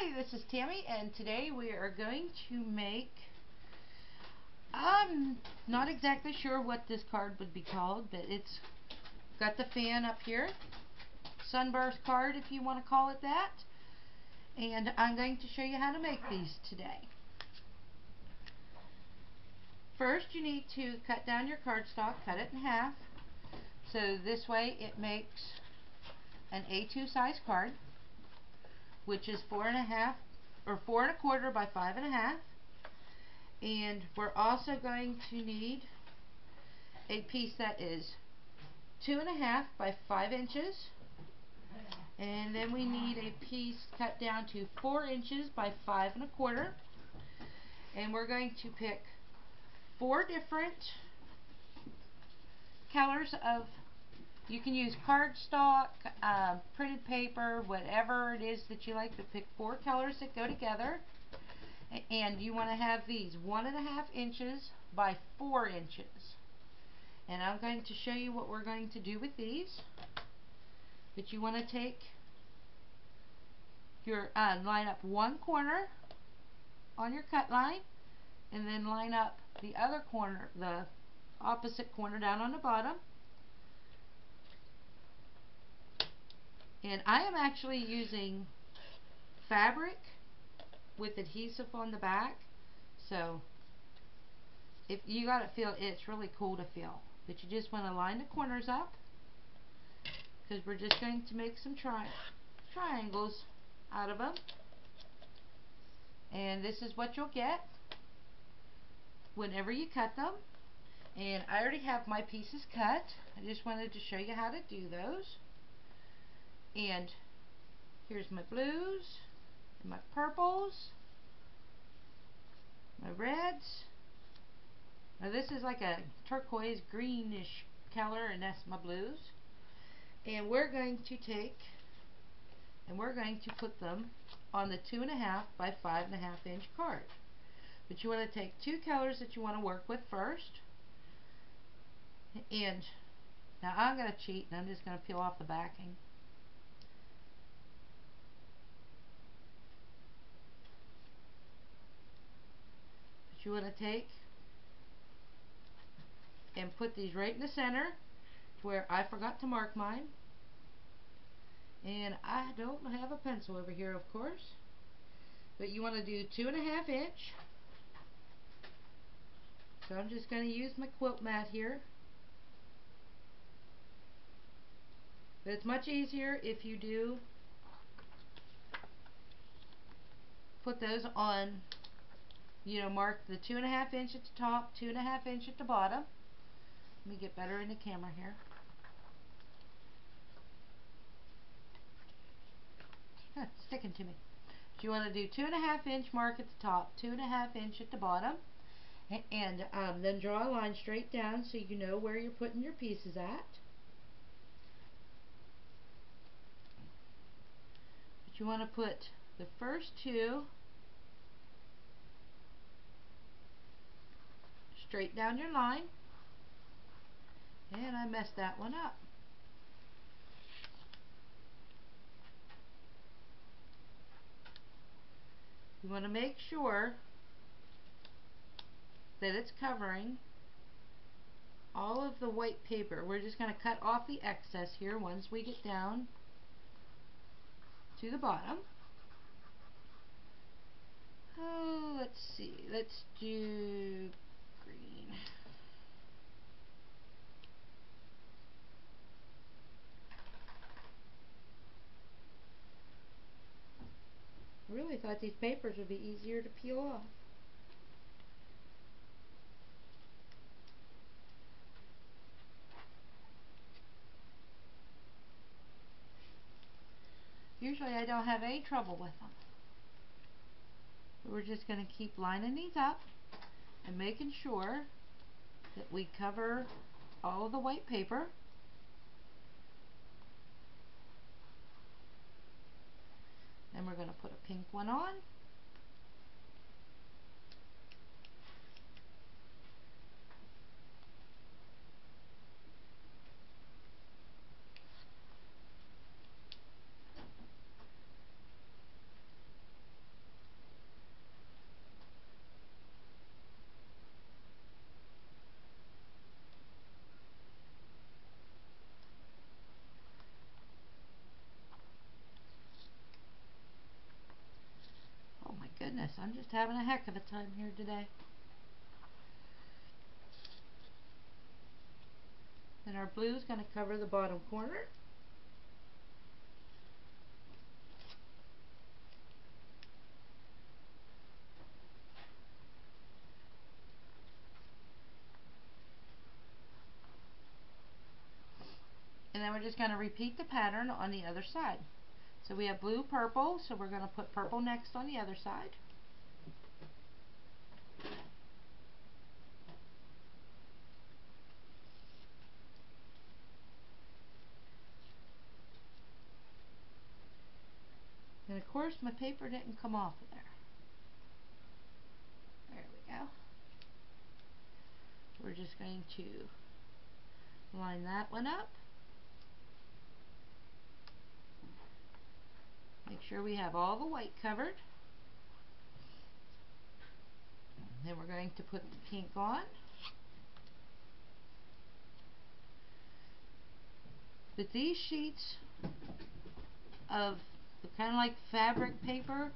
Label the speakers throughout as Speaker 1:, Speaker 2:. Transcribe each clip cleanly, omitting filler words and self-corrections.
Speaker 1: Hi, this is Tammy, and today we are going to make, I'm not exactly sure what this card would be called, but it's got the fan up here. Sunburst card, if you want to call it that. And I'm going to show you how to make these today. First, you need to cut down your cardstock, cut it in half. So this way it makes an A2 size card, which is 4.5 or 4 1/4 by 5.5. And we're also going to need a piece that is 2.5 by 5 inches. And then we need a piece cut down to 4 inches by 5 1/4. And we're going to pick 4 different colors of, you can use cardstock, printed paper, whatever it is that you like, but pick 4 colors that go together. And you want to have these 1.5 inches by 4 inches. And I'm going to show you what we're going to do with these. But you want to take your, line up one corner on your cut line, and then line up the other corner, the opposite corner down on the bottom. And I am actually using fabric with adhesive on the back, so if you got to feel, it's really cool to feel. But you just want to line the corners up, because we're just going to make some triangles out of them. And this is what you'll get whenever you cut them. And I already have my pieces cut. I just wanted to show you how to do those. And here's my blues, and my purples, my reds. Now this is like a turquoise greenish color, and that's my blues. And we're going to take and we're going to put them on the 2.5 by 5.5 inch card. But you want to take 2 colors that you want to work with first. And now I'm going to cheat, and I'm just going to peel off the backing. But you want to take and put these right in the center where I forgot to mark mine. And I don't have a pencil over here, of course. But you want to do 2.5 inch. So I'm just going to use my quilt mat here. But it's much easier if you do put those on, mark the 2.5 inch at the top, 2.5 inch at the bottom. Let me get better in the camera here. It's sticking to me. So you want to do 2.5 inch mark at the top, 2.5 inch at the bottom, and then draw a line straight down so you know where you're putting your pieces at. But you want to put the first 2 straight down your line, and I messed that one up. You want to make sure that it's covering all of the white paper. We're just going to cut off the excess here once we get down to the bottom. Oh, let's see. Let's do green. I really thought these papers would be easier to peel off. Usually I don't have any trouble with them. But we're just going to keep lining these up and making sure that we cover all of the white paper. Then we're going to put a pink one on. goodness, I'm just having a heck of a time here today. And our blue is going to cover the bottom corner. And then we're just going to repeat the pattern on the other side. So we have blue, purple, so we're going to put purple next on the other side. And of course my paper didn't come off of there. There we go. We're just going to line that one up. Make sure we have all the white covered. Then we're going to put the pink on. But these sheets of kind of like fabric paper,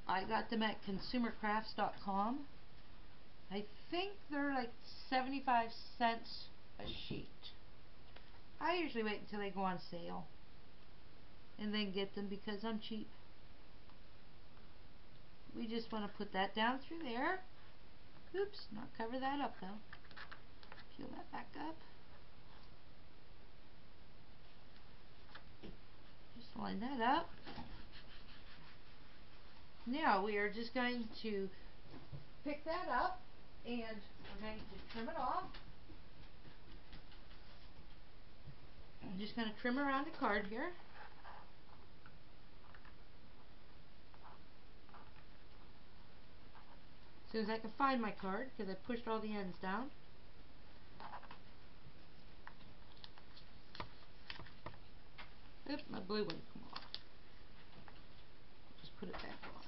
Speaker 1: I got them at consumercrafts.com. I think they're like 75 cents a sheet. I usually wait until they go on sale and then get them because I'm cheap. We just want to put that down through there. Oops, not cover that up though. Peel that back up. Just line that up. Now we are just going to pick that up and we're going to trim it off. I'm just going to trim around the card here. As soon as I can find my card, because I pushed all the ends down. Oops, my blue one come off. Just put it back on.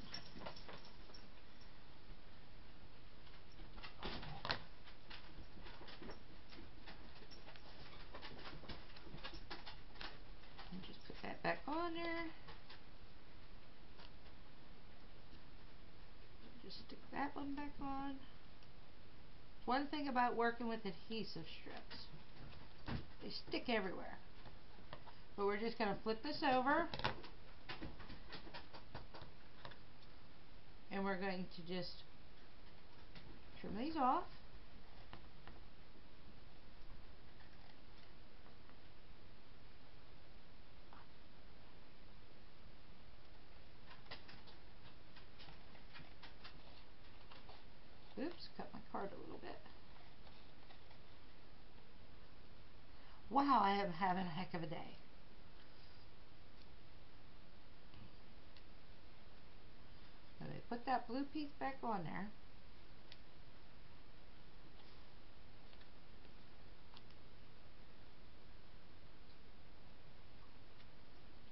Speaker 1: And just put that back on there. Just stick that one back on. One thing about working with adhesive strips, they stick everywhere. But we're just going to flip this over and we're going to just trim these off. Oops, cut my card a little bit. Wow, I am having a heck of a day. Okay, put that blue piece back on there.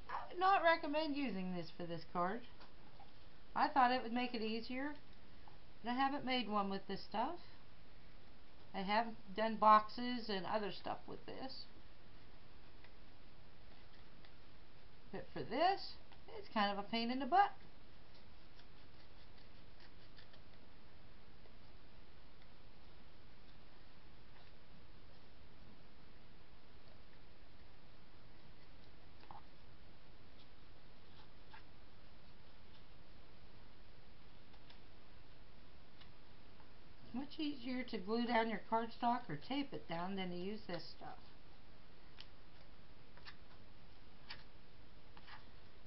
Speaker 1: I would not recommend using this for this card. I thought it would make it easier, but I haven't made one with this stuff. I have done boxes and other stuff with this. But for this, it's kind of a pain in the butt. It's much easier to glue down your cardstock or tape it down than to use this stuff.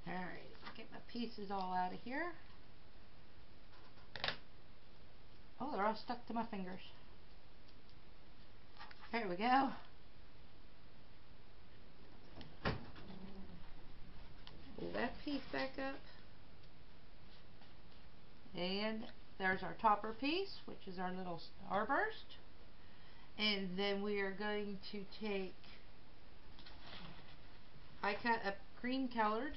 Speaker 1: Alright, get my pieces all out of here. Oh, they're all stuck to my fingers. There we go. Pull that piece back up. And there's our topper piece, which is our little starburst. And then we are going to take, I cut a cream colored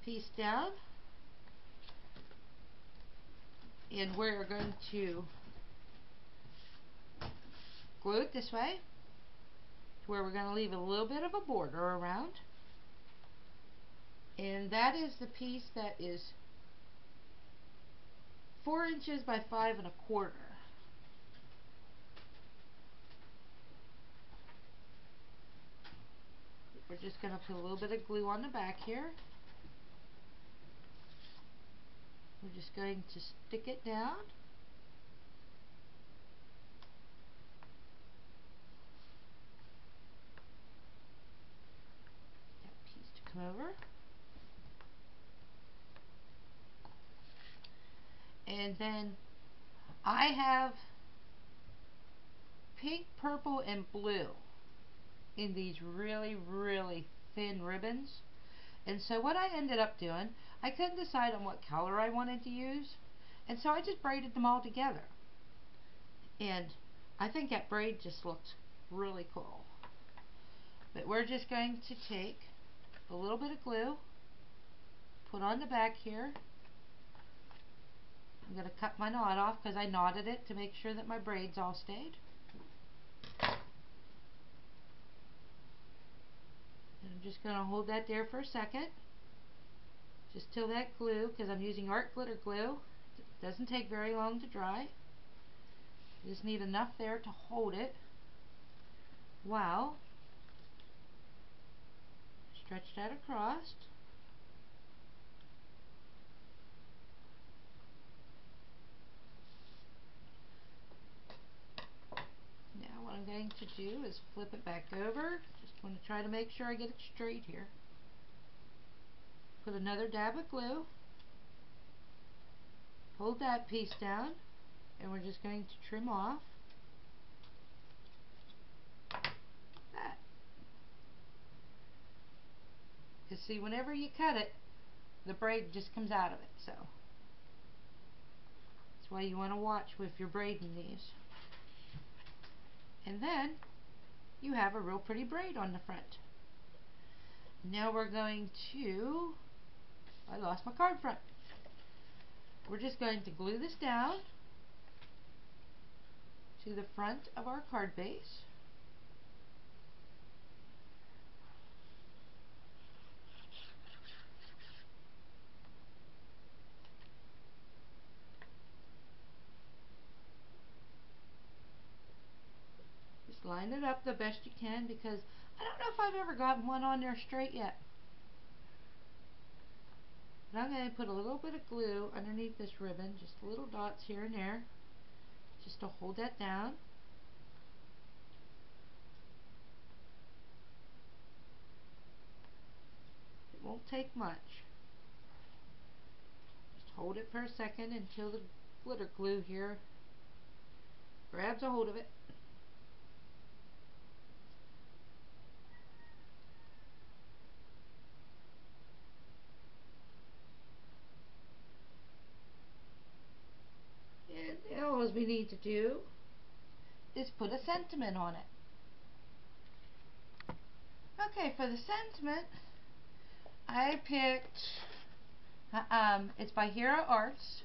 Speaker 1: piece down. And we're going to glue it this way to where we're going to leave a little bit of a border around. And that is the piece that is 4 inches by 5 1/4. We're just going to put a little bit of glue on the back here. We're just going to stick it down. That piece to come over. And then I have pink, purple, and blue in these really, really thin ribbons. And so what I ended up doing, I couldn't decide on what color I wanted to use, and so I just braided them all together. And I think that braid just looks really cool. But we're just going to take a little bit of glue, put on the back here. I'm going to cut my knot off because I knotted it to make sure that my braids all stayed. And I'm just going to hold that there for a second, just till that glue, because I'm using art glitter glue, it doesn't take very long to dry. You just need enough there to hold it while stretch that across. Now what I'm going to do is flip it back over. Just want to try to make sure I get it straight here. Put another dab of glue. Hold that piece down, and we're just going to trim off that. Because see, whenever you cut it, the braid just comes out of it. So that's why you want to watch if you're braiding these. And then you have a real pretty braid on the front. Now we're going to, I lost my card front. We're just going to glue this down to the front of our card base. Just line it up the best you can, because I don't know if I've ever gotten one on there straight yet. But I'm going to put a little bit of glue underneath this ribbon, just little dots here and there, just to hold that down. It won't take much. Just hold it for a second until the glitter glue here grabs a hold of it. And now all we need to do is put a sentiment on it. Okay, for the sentiment, I picked, it's by Hero Arts,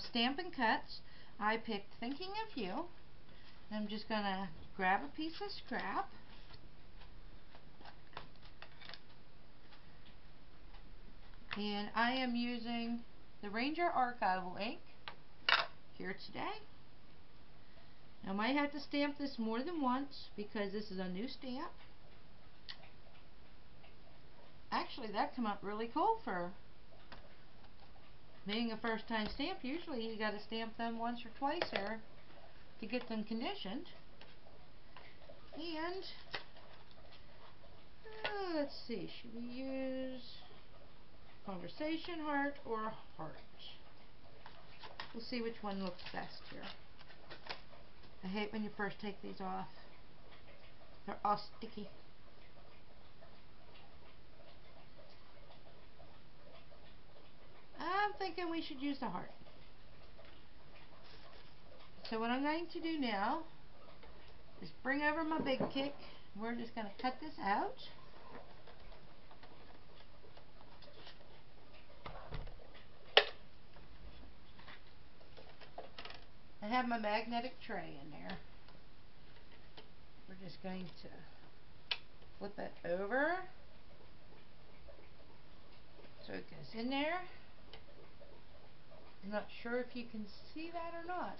Speaker 1: Stampin' Cuts. I picked Thinking of You. I'm just going to grab a piece of scrap. And I am using the Ranger Archival ink here today. I might have to stamp this more than once because this is a new stamp. Actually, that came out really cool for being a first time stamp. Usually you got to stamp them once or twice here to get them conditioned. And let's see, should we use conversation heart or heart? We'll see which one looks best here. I hate when you first take these off. They're all sticky. I'm thinking we should use the heart. So what I'm going to do now is bring over my big kick. We're just going to cut this out. I have my magnetic tray in there. We're just going to flip it over so it goes in there. I'm not sure if you can see that or not.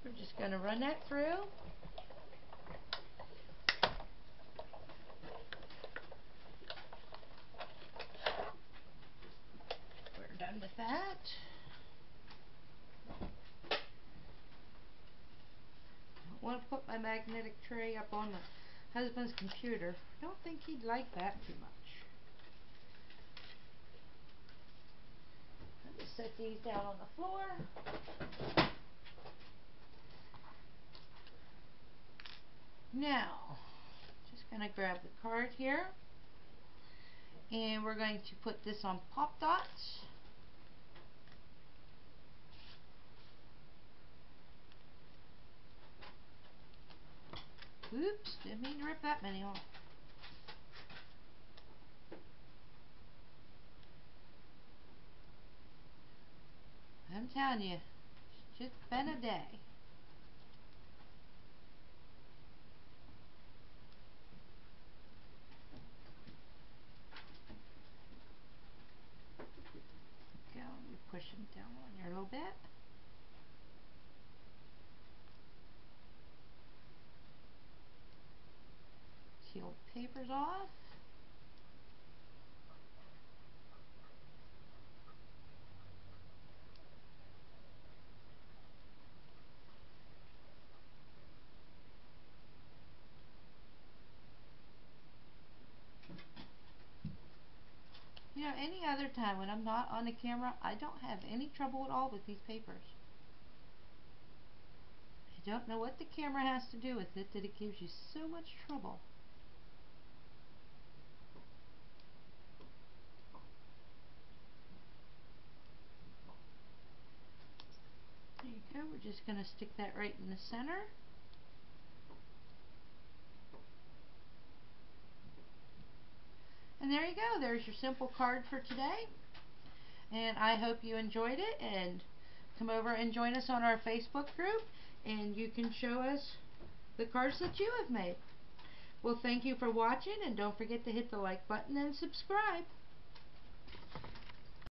Speaker 1: We're just going to run that through. We're done with that. I want to put my magnetic tray up on my husband's computer. I don't think he'd like that too much. Let me set these down on the floor. Now, just going to grab the card here, and we're going to put this on pop dots. Oops, didn't mean to rip that many off. I'm telling you, it's just been a day. Go, let me push them down on here a little bit. Peel the papers off. You know, any other time when I'm not on the camera, I don't have any trouble at all with these papers. I don't know what the camera has to do with it that it gives you so much trouble. There you go. We're just going to stick that right in the center. And there you go. There's your simple card for today. And I hope you enjoyed it, and come over and join us on our Facebook group, and you can show us the cards that you have made. Well, thank you for watching, and don't forget to hit the like button and subscribe.